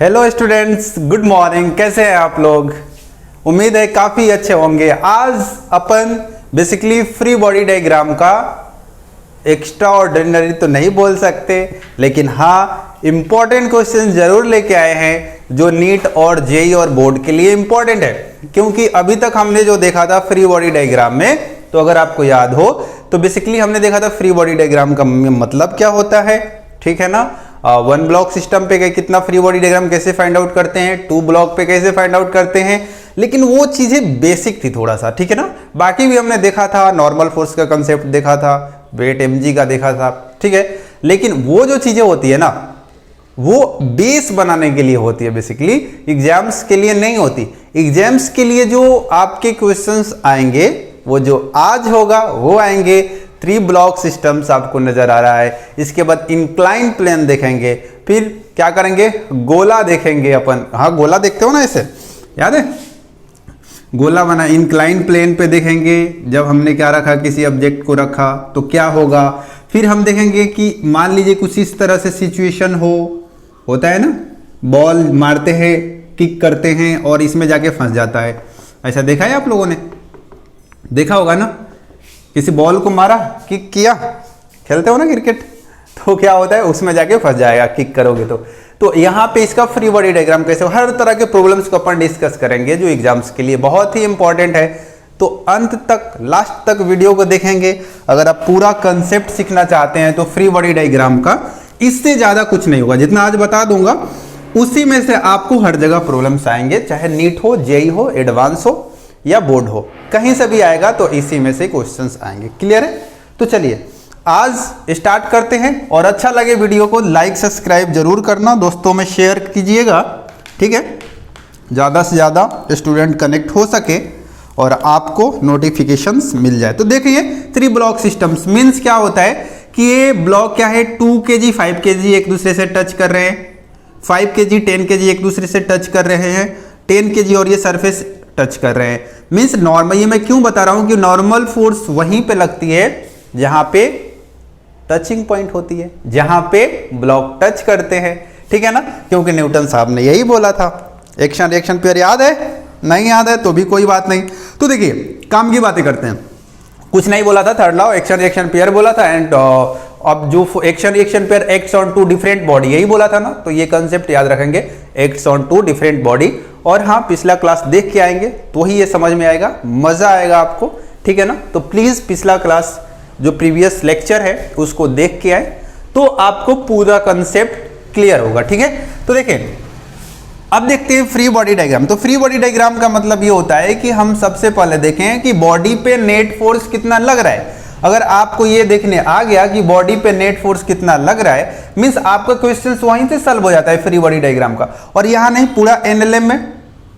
Hello students, good morning. कैसे हैं आप लोग? उम्मीद है काफ़ी अच्छे होंगे। आज अपन बेसिकली फ्री बॉडी डायग्राम का एक्स्ट्रा ऑर्डिनरी तो नहीं बोल सकते, लेकिन हाँ इम्पॉर्टेंट क्वेश्चन जरूर लेके आए हैं जो नीट और जेई और बोर्ड के लिए इम्पॉर्टेंट है। क्योंकि अभी तक हमने जो देखा था फ्री बॉडी डायग्राम में, तो अगर आपको याद हो तो बेसिकली हमने देखा था फ्री बॉडी डायग्राम का मतलब क्या होता है, ठीक है ना। वन ब्लॉक सिस्टम पे कितना फ्री बॉडी डायग्राम कैसे फाइंड आउट करते हैं, टू ब्लॉक पे कैसे फाइंड आउट करते हैं, लेकिन वो चीजें बेसिक थी थोड़ा सा, ठीक है ना। बाकी भी हमने देखा था, नॉर्मल फोर्स का कंसेप्ट देखा था, वेट mg का देखा था, ठीक है। लेकिन वो जो चीजें होती है ना, वो बेस बनाने के लिए होती है, बेसिकली एग्जाम्स के लिए नहीं होती। एग्जाम्स के लिए जो आपके क्वेश्चंस आएंगे, वो जो आज होगा वो आएंगे। 3 ब्लॉक सिस्टम्स आपको नजर आ रहा है। इसके बाद इंक्लाइन प्लेन देखेंगे, फिर क्या करेंगे, गोला देखेंगे अपन। हाँ, गोला देखते हो ना, ऐसे याद है, गोला बना इंक्लाइन प्लेन पे देखेंगे। जब हमने क्या रखा, किसी ऑब्जेक्ट को रखा तो क्या होगा। फिर हम देखेंगे कि मान लीजिए कुछ इस तरह से सिचुएशन होता है ना, बॉल मारते हैं, किक करते हैं और इसमें जाके फंस जाता है। ऐसा देखा है आप लोगों ने, देखा होगा ना। किसी बॉल को मारा, किक किया, खेलते हो ना क्रिकेट, तो क्या होता है, उसमें जाके फंस जाएगा किक करोगे तो यहाँ पे इसका फ्री बॉडी डायग्राम कैसे, हर तरह के प्रॉब्लम्स को अपन डिस्कस करेंगे जो एग्जाम्स के लिए बहुत ही इंपॉर्टेंट है। तो अंत तक, लास्ट तक वीडियो को देखेंगे। अगर आप पूरा कंसेप्ट सीखना चाहते हैं तो फ्री बॉडी डायग्राम का इससे ज्यादा कुछ नहीं होगा। जितना आज बता दूंगा उसी में से आपको हर जगह प्रॉब्लम्स आएंगे, चाहे नीट हो, जेई हो, एडवांस हो या बोर्ड हो, कहीं से भी आएगा तो इसी में से क्वेश्चंस आएंगे। क्लियर है? तो चलिए आज स्टार्ट करते हैं। और अच्छा लगे वीडियो को लाइक सब्सक्राइब जरूर करना, दोस्तों में शेयर कीजिएगा, ठीक है, ज़्यादा से ज़्यादा स्टूडेंट कनेक्ट हो सके और आपको नोटिफिकेशंस मिल जाए। तो देखिए 3 ब्लॉक सिस्टम्स मीन्स क्या होता है कि ये ब्लॉक क्या है, 2 kg 5 kg एक दूसरे से टच कर रहे हैं, 5 kg 10 kg एक दूसरे से टच कर रहे हैं, 10 kg और ये सरफेस टच कर रहे हैं। मीन्स नॉर्मल, ये मैं क्यों बता रहा हूं कि नॉर्मल फोर्स वहीं पे लगती है जहां पे टचिंग पॉइंट होती है, जहां पे ब्लॉक टच करते हैं, ठीक है ना। क्योंकि न्यूटन साहब ने यही बोला था। एक्शन रिएक्शन पेयर याद है? नहीं याद है तो भी कोई बात नहीं। तो देखिए काम की बातें करते हैं। कुछ नहीं बोला था, third law action reaction pair बोला था। एंड अब जो action reaction pair acts on 2 different body, यही बोला था ना। तो ये कंसेप्ट याद रखेंगे, एक्ट्स ऑन 2 डिफरेंट बॉडी। और हाँ, पिछला क्लास देख के आएंगे तो ही ये समझ में आएगा, मजा आएगा आपको, ठीक है ना। तो प्लीज पिछला क्लास जो प्रीवियस लेक्चर है उसको देख के आए तो आपको पूरा कंसेप्ट क्लियर होगा, ठीक है। तो देखिए अब देखते हैं फ्री बॉडी डायग्राम। तो फ्री बॉडी डायग्राम का मतलब ये होता है कि हम सबसे पहले देखें कि बॉडी पे नेट फोर्स कितना लग रहा है। अगर आपको ये देखने आ गया कि बॉडी पे नेट फोर्स कितना लग रहा है, मींस आपका क्वेश्चन वहीं से सॉल्व हो जाता है फ्री बॉडी डायग्राम का। और यहां नहीं, पूरा एनएलएम में,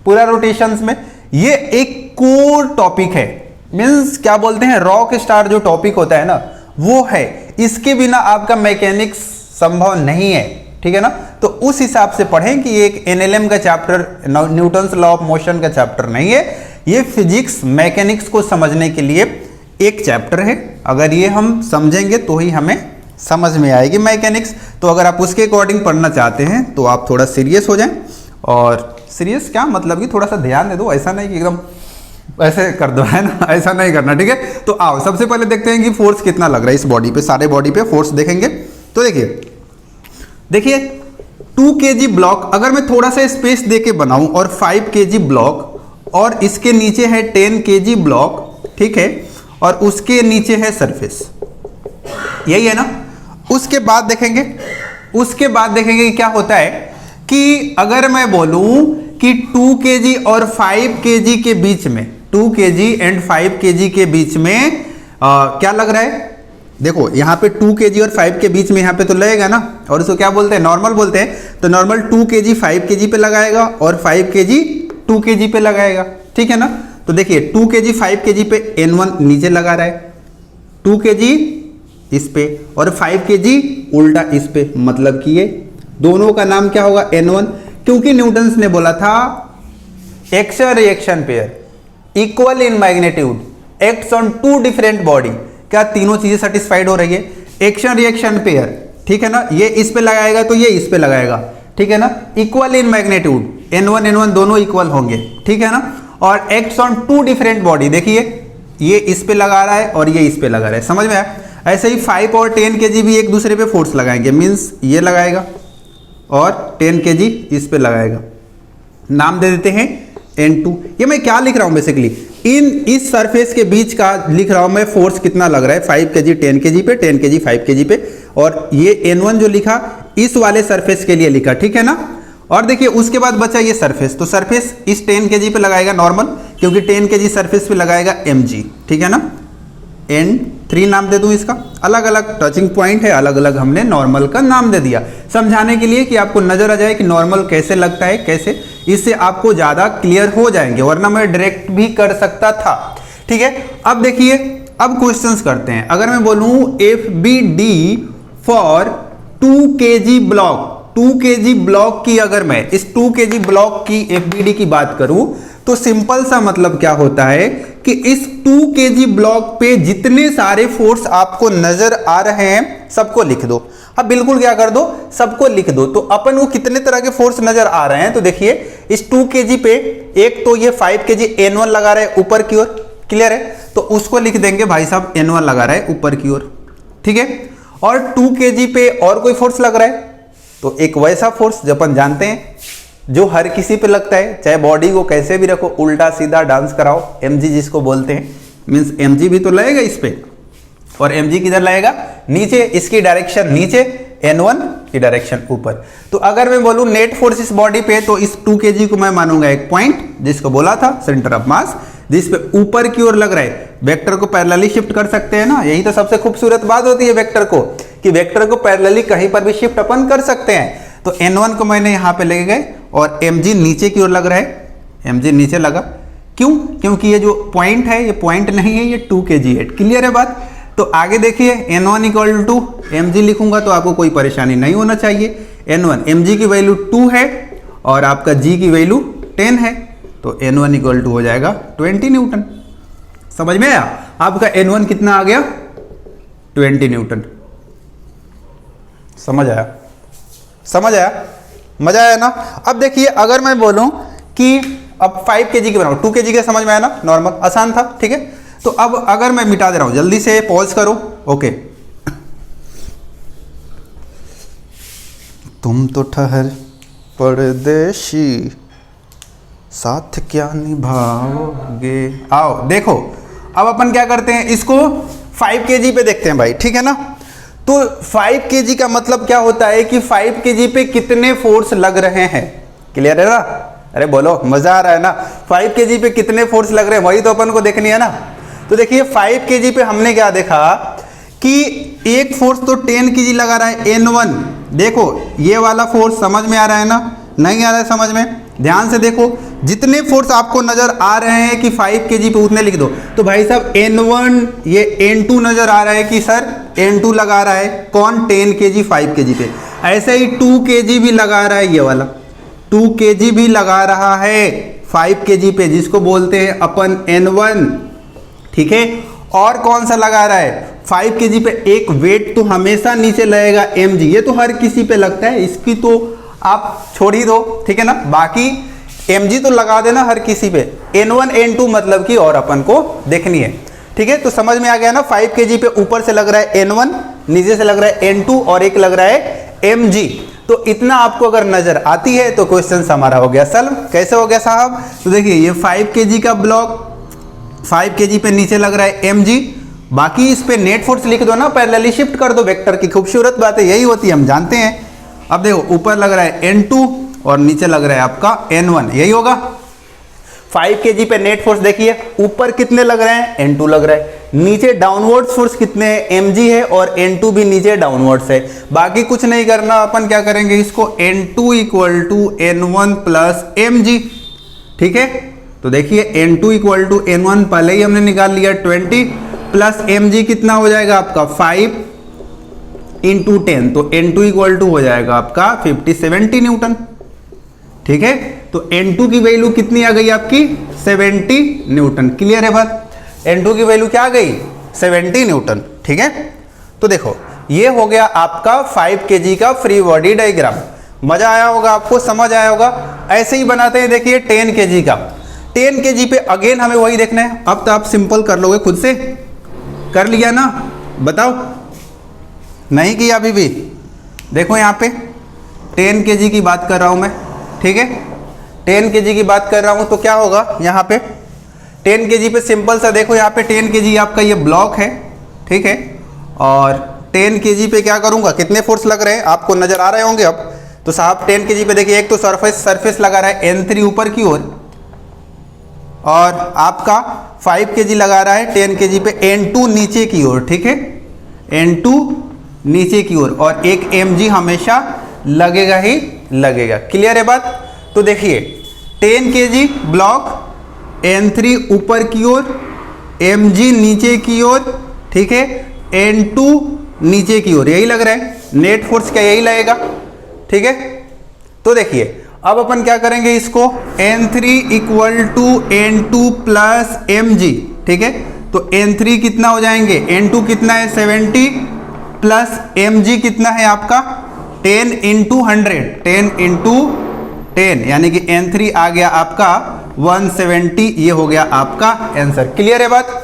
पूरा रोटेशंस में ये एक कोर टॉपिक है। मींस क्या बोलते हैं, रॉक स्टार जो टॉपिक होता है ना, वो है। इसके बिना आपका मैकेनिक्स संभव नहीं है, ठीक है ना। तो उस हिसाब से पढ़ें कि ये एक एनएलएम का chapter, Newton's law of motion का चैप्टर नहीं है। ये फिजिक्स मैकेनिक्स को समझने के लिए एक चैप्टर है। अगर ये हम समझेंगे तो ही हमें समझ में आएगी मैकेनिक्स। तो अगर आप उसके अकॉर्डिंग पढ़ना चाहते हैं तो आप थोड़ा सीरियस हो जाएं। और सीरियस क्या मतलब कि थोड़ा सा ध्यान दे दो, ऐसा नहीं कि एकदम ऐसे कर दो, है ना, ऐसा नहीं करना, ठीक है। तो आओ सबसे पहले देखते हैं कि फोर्स कितना लग रहा है इस बॉडी पे। सारे बॉडी पे फोर्स देखेंगे। तो देखिए 2 kg ब्लॉक अगर मैं थोड़ा सा स्पेस दे के बनाऊं और 5 kg ब्लॉक और इसके नीचे है 10 kg ब्लॉक, ठीक है, और उसके नीचे है सरफेस, यही है ना। उसके बाद देखेंगे कि क्या होता है कि अगर मैं बोलूं कि 2 kg और 5 kg के बीच में, 2 kg एंड 5 kg के बीच में क्या लग रहा है, देखो यहाँ पे 2 kg और 5 के बीच में यहाँ पे तो लगेगा ना। और इसको क्या बोलते हैं, नॉर्मल बोलते हैं। तो नॉर्मल 2 kg 5 kg पे लगाएगा और 5 kg 2 kg पे लगाएगा, ठीक है ना। तो देखिए 2 kg 5 kg पे N1 नीचे लगा रहा है, 2 kg इस पे और 5 kg उल्टा इस पे। मतलब कि ये दोनों का नाम क्या होगा, N1। क्योंकि न्यूटन्स ने बोला था action reaction pair equal in magnitude acts on 2 different body. क्या तीनों चीजें सेटिस्फाइड हो रही है? एक्शन रिएक्शन पेयर, ठीक है ना। ये इस पे लगाएगा तो ये इस पे लगाएगा, ठीक है ना, इक्वल इन मैग्नीट्यूड, N1 दोनों इक्वल होंगे, ठीक है ना, और acts on two different body. देखिए ये इस पे लगा रहा है और ये इस पे लगा रहा है, समझ में आया। ऐसे ही 5 और 10 kg भी एक दूसरे पे फोर्स लगाएंगे, मीन्स ये लगाएगा और 10 kg इस पे लगाएगा, नाम दे देते हैं N2। ये मैं क्या लिख रहा हूं बेसिकली, इस सरफेस के बीच का लिख रहा हूं मैं फोर्स कितना लग रहा है, 5 kg 10 kg पे, 10 kg 5 kg पे, और ये N1 जो लिखा इस वाले सरफेस के लिए लिखा, ठीक है ना। और देखिए उसके बाद बचा ये सरफेस, तो सरफेस इस 10 kg पे लगाएगा नॉर्मल, क्योंकि 10 kg सरफेस पे लगाएगा mg, ठीक है ना। N3 नाम दे दूं इसका, अलग अलग टचिंग पॉइंट है, अलग अलग हमने नॉर्मल का नाम दे दिया समझाने के लिए कि आपको नजर आ जाए कि नॉर्मल कैसे लगता है, कैसे, इससे आपको ज्यादा क्लियर हो जाएंगे, वरना मैं डायरेक्ट भी कर सकता था, ठीक है। अब देखिए अब क्वेश्चंस करते हैं। अगर मैं बोलूं FBD for 2 kg block, 2 kg block की, अगर मैं इस 2 kg ब्लॉक की FBD की बात करूं तो सिंपल सा मतलब क्या होता है कि इस 2 kg ब्लॉक पे जितने सारे फोर्स आपको नजर आ रहे हैं सबको लिख दो। अब बिल्कुल क्या कर दो, सबको लिख दो। तो अपन को कितने तरह के फोर्स नजर आ रहे हैं, तो देखिए इस 2 kg पे एक तो ये 5 kg N1 लगा रहा है ऊपर की ओर, क्लियर है, तो उसको लिख देंगे भाई साहब N1 लगा रहा है ऊपर की ओर, ठीक है। और 2 kg पे और कोई फोर्स लग रहा है, तो एक वैसा फोर्स जो अपन जानते हैं जो हर किसी पे लगता है, चाहे बॉडी को कैसे भी रखो, उल्टा सीधा डांस कराओ, mg जिसको बोलते हैं, मींस mg भी तो लगेगा इस पे, और mg किधर लगेगा, नीचे, इसकी डायरेक्शन नीचे, N1 की डायरेक्शन ऊपर। तो अगर मैं बोलूं नेट फोर्स इस बॉडी पे, तो इस 2 kg को मैं मानूंगा एक पॉइंट जिसको बोला था सेंटर ऑफ मास, जिस पे ऊपर की ओर लग रहा है। वेक्टर को पैरेलली शिफ्ट कर सकते हैं ना, यही तो सबसे खूबसूरत बात होती है वेक्टर को, कि वेक्टर को पैरेलली कहीं पर भी शिफ्ट अपन कर सकते हैं। तो N1 को मैंने यहां पे लेके गए और mg नीचे की ओर लग रहा है, mg नीचे लगा, क्यों, क्योंकि ये जो पॉइंट है ये पॉइंट नहीं है, ये 2 kg है, क्लियर है बात। तो आगे देखिए N1 इक्वल टू mg लिखूंगा तो आपको कोई परेशानी नहीं होना चाहिए। N1 mg की वैल्यू 2 है और आपका g की वैल्यू 10 है, तो N1 इक्वल टू हो जाएगा 20 न्यूटन। समझ में आया, आपका N1 कितना आ गया, 20 न्यूटन। समझ आया, समझ आया, मजा आया ना। अब देखिए अगर मैं बोलूं कि अब 5 kg की बनाओ, 2 kg का समझ में आया ना, नॉर्मल आसान था, ठीक है। तो अब अगर मैं मिटा दे रहा हूं, जल्दी से पॉज करो, ओके। तुम तो ठहर परदेशी, साथ क्या निभाओगे, आओ देखो। अब अपन क्या करते हैं, इसको 5 kg पे देखते हैं भाई, ठीक है ना। तो 5 kg का मतलब क्या होता है कि 5 kg पे कितने फोर्स लग रहे हैं, क्लियर है ना। अरे बोलो, मजा आ रहा है ना। 5 kg पे कितने फोर्स लग रहे हैं वही तो अपन को देखनी है ना। तो देखिए 5 kg पे हमने क्या देखा कि एक फोर्स तो 10 kg लगा रहा है N1। देखो ये वाला फोर्स समझ में आ रहा है ना, नहीं आ रहा है समझ में, ध्यान से देखो। जितने फोर्स आपको नजर आ रहे हैं कि 5 kg पे उतने लिख दो। तो भाई साहब N1 ये N2 नजर आ रहा है कि सर N2 लगा रहा है, कौन, 10 kg 5 kg पे। ऐसे ही 2 kg भी लगा रहा है, ये वाला 2 kg भी लगा रहा है 5 kg पे, जिसको बोलते हैं अपन N1, ठीक है। और कौन सा लगा रहा है, 5 kg पे एक वेट तो हमेशा नीचे लगेगा mg, ये तो हर किसी पे लगता है, इसकी तो आप छोड़ ही दो, ठीक है ना। बाकी mg तो लगा देना हर किसी पे, N1 N2 मतलब कि और अपन को देखनी है, ठीक है। तो समझ में आ गया ना, 5 kg पे ऊपर से लग रहा है N1, नीचे से लग रहा है N2 और एक लग रहा है mg। तो इतना आपको अगर नजर आती है तो क्वेश्चन हमारा हो गया सॉल्व। कैसे हो गया साहब, तो देखिए ये 5 kg का ब्लॉक, 5 kg पे नीचे लग रहा है mg, बाकी इस पे नेट फोर्स लिख दो ना, पैरेलली शिफ्ट कर दो वेक्टर की। खूबसूरत बात है, यही होती है, हम जानते हैं। अब देखो ऊपर लग रहा है N2 और नीचे लग रहा है आपका N1, यही होगा। 5 kg पे नेट फोर्स देखिए, ऊपर कितने लग रहे हैं, N2 लग रहा है, नीचे डाउनवर्ड फोर्स कितने हैं, mg है, और N2 भी नीचे डाउनवर्ड्स है। बाकी कुछ नहीं करना, अपन क्या करेंगे, इसको N2 equal to N1 plus mg, ठीक है। तो देखिए N2 इक्वल टू N1 पहले ही हमने निकाल लिया 20, प्लस mg कितना हो जाएगा आपका 5 इंटू 10, तो N2 इक्वल टू हो जाएगा आपका 50-70 न्यूटन, ठीक है। तो N2 की वैल्यू कितनी आ गई आपकी 70 न्यूटन, क्लियर है बात। N2 की वैल्यू क्या आ गई 70 न्यूटन, ठीक है। तो देखो ये हो गया आपका 5 kg का फ्री बॉडी डायग्राम। मजा आया होगा आपको, समझ आया होगा। ऐसे ही बनाते हैं, देखिए 10 kg का। 10 kg पे अगेन हमें वही देखना है। अब तो आप सिंपल कर लोगे खुद से, कर लिया ना, बताओ नहीं किया अभी भी? देखो यहाँ पे 10 kg की बात कर रहा हूँ मैं, ठीक है, 10 kg की बात कर रहा हूँ। तो क्या होगा यहाँ पे 10 kg पे सिंपल सा देखो, यहाँ पे 10 kg आपका ये ब्लॉक है, ठीक है, और 10 kg पे क्या करूँगा, कितने फोर्स लग रहे हैं आपको नजर आ रहे होंगे अब। तो साहब 10 kg पे देखिए, एक तो सरफेस लगा रहा है N3 ऊपर की ओर, और आपका 5 kg लगा रहा है 10 kg पे N2 नीचे की ओर, ठीक है, N2 नीचे की ओर, और एक mg हमेशा लगेगा ही लगेगा। क्लियर है बात? तो देखिए 10 kg ब्लॉक, N3 ऊपर की ओर, mg नीचे की ओर, ठीक है, N2 नीचे की ओर, यही लग रहा है नेट फोर्स, क्या यही लगेगा, ठीक है। तो देखिए अब अपन क्या करेंगे, इसको N3 equal to N2 plus mg, ठीक है। तो N3 कितना हो जाएंगे, N2 कितना है 70 प्लस mg कितना है आपका 10 इंटू 100, 10 इंटू 10, यानी कि N3 आ गया आपका 170, ये हो गया आपका आंसर। क्लियर है बात?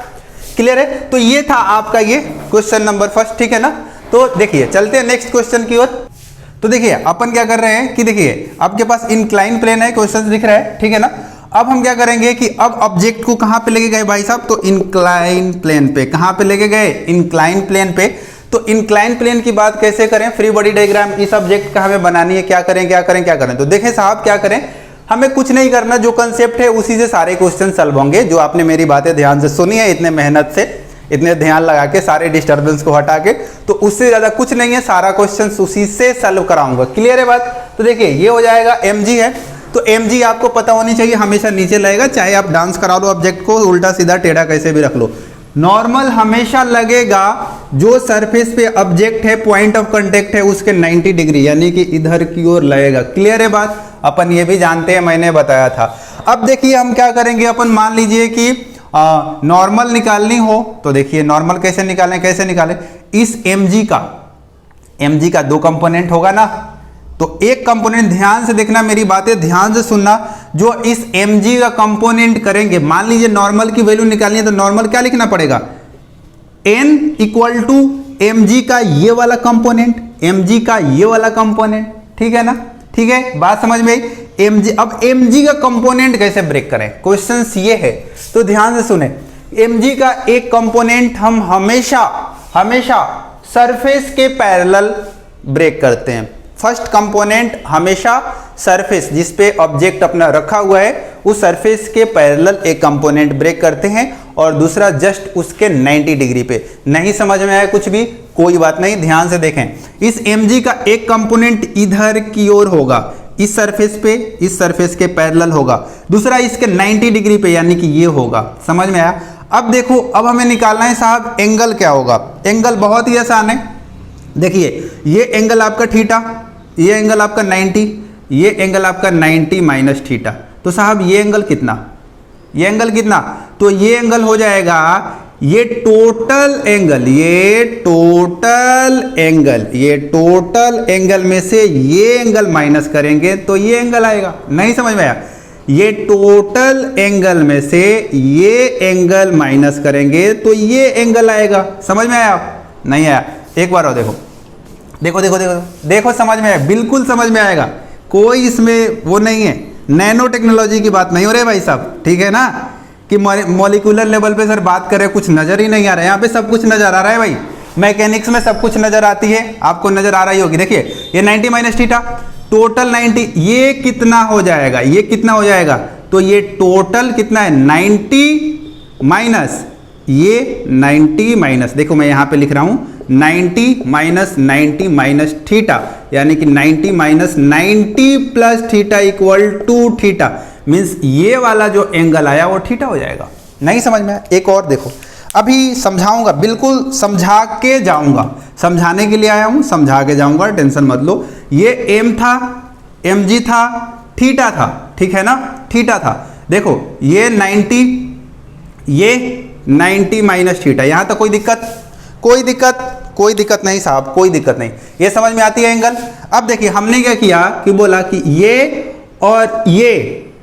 क्लियर है? तो ये था आपका ये क्वेश्चन नंबर फर्स्ट, ठीक है ना। तो देखिए चलते हैं नेक्स्ट क्वेश्चन की ओर। तो देखिए अपन क्या कर रहे हैं कि देखिए आपके पास इंक्लाइन प्लेन है, क्वेश्चन दिख रहा है, ठीक है ना। अब हम क्या करेंगे कि अब ऑब्जेक्ट को कहां पे लेके गए भाई साहब, तो इंक्लाइन प्लेन पे। कहां पे लेके गए, इंक्लाइन प्लेन पे। तो इंक्लाइन प्लेन की बात कैसे करें, फ्री बॉडी डायग्राम इस ऑब्जेक्ट का हमें बनानी है, क्या करें क्या करें क्या करें। तो देखें साहब क्या करें, हमें कुछ नहीं करना, जो कंसेप्ट है उसी से सारे क्वेश्चन सॉल्व होंगे। जो आपने मेरी बातें ध्यान से सुनी है, इतने मेहनत से, इतने ध्यान लगा के, सारे डिस्टर्बेंस को हटा के, तो उससे ज्यादा कुछ नहीं है, सारा क्वेश्चन उसी से सॉल्व कराऊंगा। क्लियर है बात? तो देखिए ये हो जाएगा mg है, तो mg आपको पता होनी चाहिए, हमेशा नीचे लगेगा, चाहे आप डांस करा लो ऑब्जेक्ट को, उल्टा सीधा टेढ़ा कैसे भी रख लो, नॉर्मल हमेशा लगेगा। जो सरफेस पे ऑब्जेक्ट है, पॉइंट ऑफ कांटेक्ट है उसके 90 डिग्री, यानी कि इधर की ओर लगेगा। क्लियर है बात? अपन ये भी जानते हैं, मैंने बताया था। अब देखिए हम क्या करेंगे, अपन मान लीजिए कि नॉर्मल निकालनी हो, तो देखिए नॉर्मल कैसे निकालें, कैसे निकालें। इस mg का 2 कंपोनेंट होगा ना, तो एक कंपोनेंट, ध्यान से देखना मेरी बातें, ध्यान से सुनना, जो इस mg का कंपोनेंट करेंगे, मान लीजिए नॉर्मल की वैल्यू निकालनी है, तो नॉर्मल क्या लिखना पड़ेगा, n इक्वल टू mg का ये वाला कंपोनेंट, mg का ये वाला कंपोनेंट, ठीक है ना, ठीक है, बात समझ में आई। mg, अब mg का कंपोनेंट कैसे ब्रेक करें, क्वेश्चन ये है, तो ध्यान से सुने। mg का एक कंपोनेंट हम हमेशा सरफेस के पैरेलल ब्रेक करते हैं। फर्स्ट कंपोनेंट हमेशा सरफेस जिस पे ऑब्जेक्ट अपना रखा हुआ है, उस सरफेस के पैरेलल एक कंपोनेंट ब्रेक करते हैं, और दूसरा जस्ट उसके 90 डिग्री पे। नहीं समझ में आया कुछ भी, कोई बात नहीं, ध्यान से देखें। इस mg का एक कंपोनेंट इधर की ओर होगा, इस सरफेस के पैरेलल होगा, दूसरा इसके 90 डिग्री पे, यानी कि ये होगा। समझ में आया? अब देखो, अब हमें निकालना है साहब एंगल क्या होगा। एंगल बहुत ही आसान है, देखिए ये एंगल आपका थीटा, ये एंगल आपका 90, ये एंगल आपका 90 माइनस थीटा। तो साहब ये एंगल कितना, ये एंगल कितना, तो ये एंगल हो जाएगा, ये टोटल एंगल में से ये एंगल माइनस करेंगे तो ये एंगल आएगा। नहीं समझ में आया? ये टोटल एंगल में से ये एंगल माइनस करेंगे तो ये एंगल आएगा। समझ में आया? नहीं आया? एक बार और देखो, समझ में आया? बिल्कुल समझ में आएगा, कोई इसमें वो नहीं है, नैनो टेक्नोलॉजी की बात नहीं हो रही भाई साहब, ठीक है ना, कि मॉलिक्यूलर लेवल पे सर बात करें, कुछ नजर ही नहीं आ रहा है। यहाँ पे सब कुछ नजर आ रहा है भाई, मैकेनिक्स में सब कुछ नजर आती है, आपको नजर आ रही होगी। देखिए ये 90 माइनस थीटा, टोटल 90, ये कितना हो जाएगा, ये कितना हो जाएगा, तो ये टोटल कितना है 90 माइनस ये 90 माइनस, देखो मैं यहाँ पे लिख रहा हूँ 90 माइनस थीटा, यानी कि 90 minus 90 plus theta equal to theta, means ये वाला जो एंगल आया वो थीटा हो जाएगा। नहीं समझ में आया? एक और देखो, अभी समझाऊंगा, बिल्कुल समझा के जाऊंगा, समझाने के लिए आया हूं, समझा के जाऊंगा, टेंशन मत लो। ये एम था, mg था, थीटा था, ठीक है ना, थीटा था। देखो ये 90, ये 90 माइनस थीटा, यहां तक कोई दिक्कत नहीं साहब, कोई दिक्कत नहीं। ये समझ में आती है एंगल? अब देखिए हमने क्या किया कि बोला कि ये और ये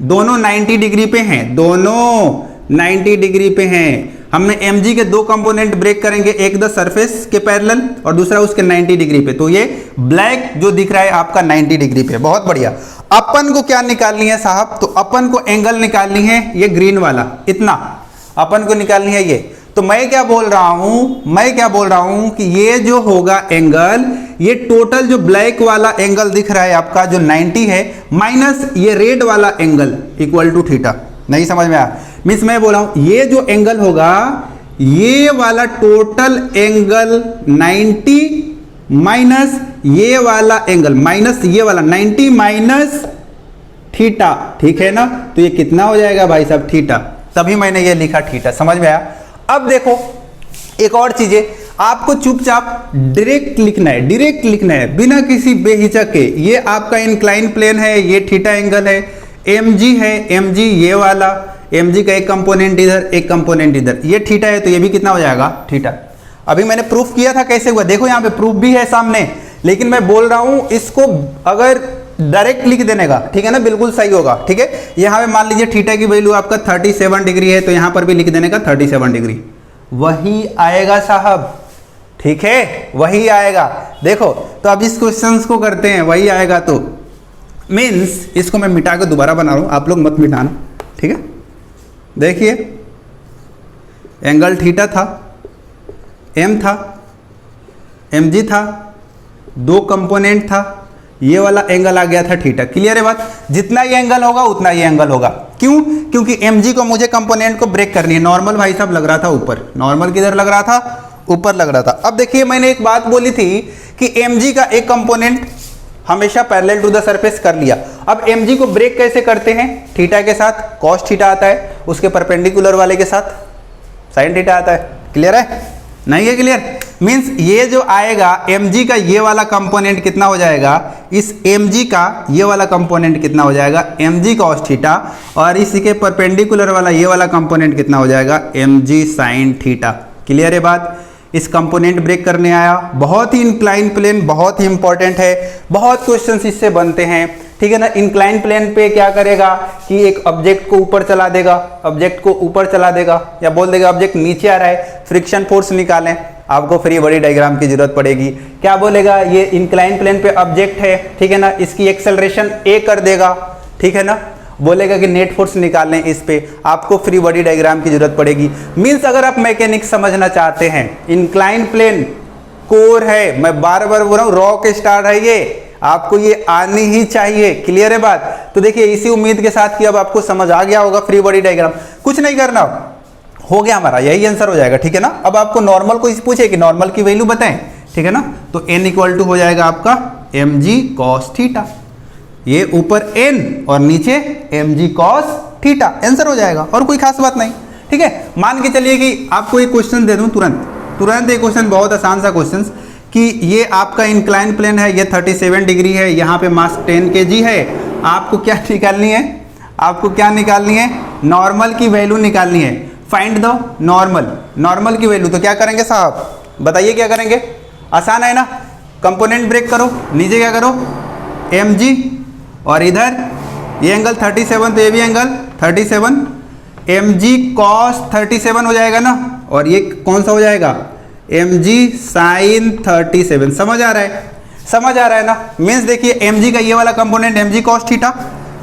दोनों 90 डिग्री पे हैं, दोनों 90 डिग्री पे हैं। हमने mg के दो कंपोनेंट ब्रेक करेंगे, एक द सरफेस के पैरेलल और दूसरा उसके 90 डिग्री पे। तो ये ब्लैक जो दिख रहा है आपका 90 डिग्री पे। बहुत बढ़िया। अपन को क्या निकालनी है साहब? तो अपन को एंगल निकालनी है, ये ग्रीन वाला इतना अपन को निकालनी है ये। तो मैं क्या बोल रहा हूं कि ये जो होगा एंगल, ये टोटल जो ब्लैक वाला एंगल दिख रहा है आपका जो 90 है माइनस ये रेड वाला एंगल इक्वल टू थीटा। नहीं समझ में आया? मीन्स मैं बोल रहा हूं ये जो एंगल होगा, ये वाला टोटल एंगल 90 माइनस ये वाला एंगल माइनस ये वाला 90 माइनस थीटा, ठीक है ना? तो ये कितना हो जाएगा भाई साहब? थीटा। तभी मैंने ये लिखा थीटा। समझ में आया? अब देखो एक और चीज है, आपको चुपचाप डायरेक्ट लिखना है, डायरेक्ट लिखना है बिना किसी बेहिचक के। ये आपका इंक्लाइन प्लेन है, ये थीटा एंगल है, mg है, mg ये वाला, mg का एक कंपोनेंट इधर एक कंपोनेंट इधर, ये थीटा है तो ये भी कितना हो जाएगा? थीटा। अभी मैंने प्रूफ किया था कैसे हुआ, देखो यहाँ पे प्रूफ भी है सामने, लेकिन मैं बोल रहा हूं इसको अगर डायरेक्ट लिख देने का, ठीक है ना, बिल्कुल सही होगा। ठीक है, यहाँ पे मान लीजिए थीटा की वैल्यू आपका 37 डिग्री है, तो यहाँ पर भी लिख देने का 37 डिग्री, वही आएगा साहब। ठीक है, वही आएगा। देखो तो अब इस क्वेश्चंस को करते हैं, वही आएगा। तो मीन्स इसको मैं मिटा के दोबारा बना रहा हूं, आप लोग मत मिटाना। ठीक है, देखिए एंगल थीटा था, एम था, mg था, दो कंपोनेंट था, ये वाला एंगल आ गया था थीटा। क्लियर है बात? जितना ये एंगल होगा उतना ये एंगल होगा। क्यों? क्योंकि mg को मुझे कंपोनेंट को ब्रेक करनी है। नॉर्मल भाई साहब लग रहा था ऊपर, नॉर्मल किधर लग रहा था? ऊपर लग रहा था। अब देखिए मैंने एक बात बोली थी कि mg का एक कंपोनेंट हमेशा पैरेलल टू द सरफेस कर लिया। अब mg को ब्रेक कैसे करते हैं? थीटा के साथ cos थीटा आता है, उसके परपेंडिकुलर वाले के साथ sin थीटा आता है। क्लियर है? नहीं है क्लियर? मीन्स ये जो आएगा mg का ये वाला कंपोनेंट कितना हो जाएगा? इस mg का ये वाला कंपोनेंट कितना हो जाएगा? mg cos थीटा, और इसी के परपेंडिकुलर वाला ये वाला कंपोनेंट कितना हो जाएगा? mg sin theta. क्लियर है बात? इस कंपोनेंट ब्रेक करने आया। बहुत ही इंक्लाइन प्लेन बहुत ही इंपॉर्टेंट है, बहुत क्वेश्चंस इससे बनते हैं। ठीक है ना? इंक्लाइन प्लेन पे क्या करेगा कि एक ऑब्जेक्ट को ऊपर चला देगा, ऑब्जेक्ट को ऊपर चला देगा, या बोल देगा ऑब्जेक्ट नीचे आ रहा है, फ्रिक्शन फोर्स निकालें, आपको फ्री बॉडी डायग्राम की जरूरत पड़ेगी। क्या बोलेगा? ये इंक्लाइन प्लेन पे ऑब्जेक्ट है, ठीक है ना, इसकी एक्सेलरेशन a कर देगा, ठीक है ना, बोलेगा कि नेट फोर्स निकालें इस पे, आपको फ्री बॉडी डायग्राम की जरूरत पड़ेगी। मीन्स अगर आप मैकेनिक्स समझना चाहते हैं, इंक्लाइन प्लेन कोर है, मैं बार बार बोल रहा हूँ, रॉक स्टार है ये, आपको ये आनी ही चाहिए। क्लियर है बात? तो देखिए इसी उम्मीद के साथ कि अब आपको समझ आ गया होगा फ्री बॉडी डायग्राम। कुछ नहीं करना, हो गया हमारा, यही आंसर हो जाएगा। ठीक है ना? अब आपको नॉर्मल को इस पूछे कि नॉर्मल की वैल्यू बताएं, ठीक है ना, तो n इक्वल टू हो जाएगा आपका mg cos थीटा, ये ऊपर n और नीचे mg cos थीटा, आंसर हो जाएगा। और कोई खास बात नहीं। ठीक है, मान के चलिए कि आपको एक क्वेश्चन दे दूं तुरंत एक क्वेश्चन, बहुत आसान सा क्वेश्चन, कि ये आपका इंक्लाइन प्लेन है, ये 37 डिग्री है, यहाँ पे मास 10 kg है, आपको क्या निकालनी है? आपको क्या निकालनी है? नॉर्मल की वैल्यू निकालनी है। फाइंड द नॉर्मल की वैल्यू। तो क्या करेंगे साहब, बताइए क्या करेंगे? आसान है ना? कंपोनेंट ब्रेक करो, नीचे क्या करो? mg, और इधर ये एंगल 37, तो ये भी एंगल 37, mg cos 37 हो जाएगा ना, और ये कौन सा हो जाएगा? mg sin 37। समझ आ रहा है? समझ आ रहा है ना? मीन्स देखिए mg का ये वाला कंपोनेंट mg cos थीटा,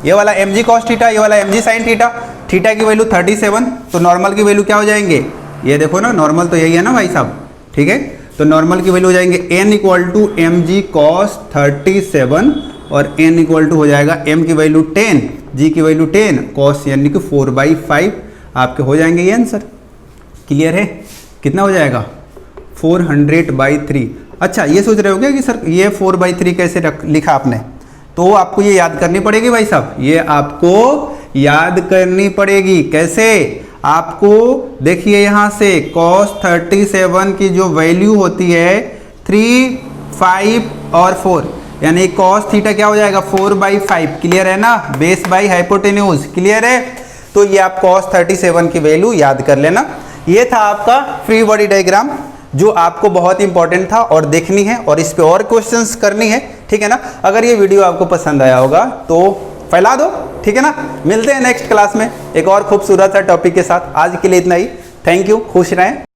ये वाला mg cos थीटा, ये वाला mg sin थीटा, थीटा की वैल्यू 37, तो नॉर्मल की वैल्यू क्या हो जाएंगे? ये देखो ना, नॉर्मल तो यही है ना भाई साहब। ठीक है, तो नॉर्मल की वैल्यू हो जाएंगे n equal to mg cos 37, और n इक्वल टू हो जाएगा m की वैल्यू 10, g की वैल्यू 10, cos यानी कि 4/5 आपके हो जाएंगे ये आंसर। क्लियर है? कितना हो जाएगा? 400/3। अच्छा, ये सोच रहे हो क्या कि सर ये 4/3 कैसे लिखा आपने? तो आपको ये याद करनी पड़ेगी भाई साहब, ये आपको याद करनी पड़ेगी। कैसे? आपको देखिए यहाँ से cos 37 की जो वैल्यू होती है 3, 5 और 4, यानी cos थीटा क्या हो जाएगा? 4/5। क्लियर है ना? Base by hypotenuse. क्लियर है? तो ये आप cos 37 की वैल्यू याद कर लेना। ये था आपका फ्री बॉडी डायग्राम, जो आपको बहुत इंपॉर्टेंट था और देखनी है, और इस पे और क्वेश्चंस करनी है। ठीक ठीक है ना। अगर ये वीडियो आपको पसंद आया होगा तो फैला दो, ठीक है ना। मिलते हैं नेक्स्ट क्लास में एक और खूबसूरत सा टॉपिक के साथ। आज के लिए इतना ही। थैंक यू, खुश रहें।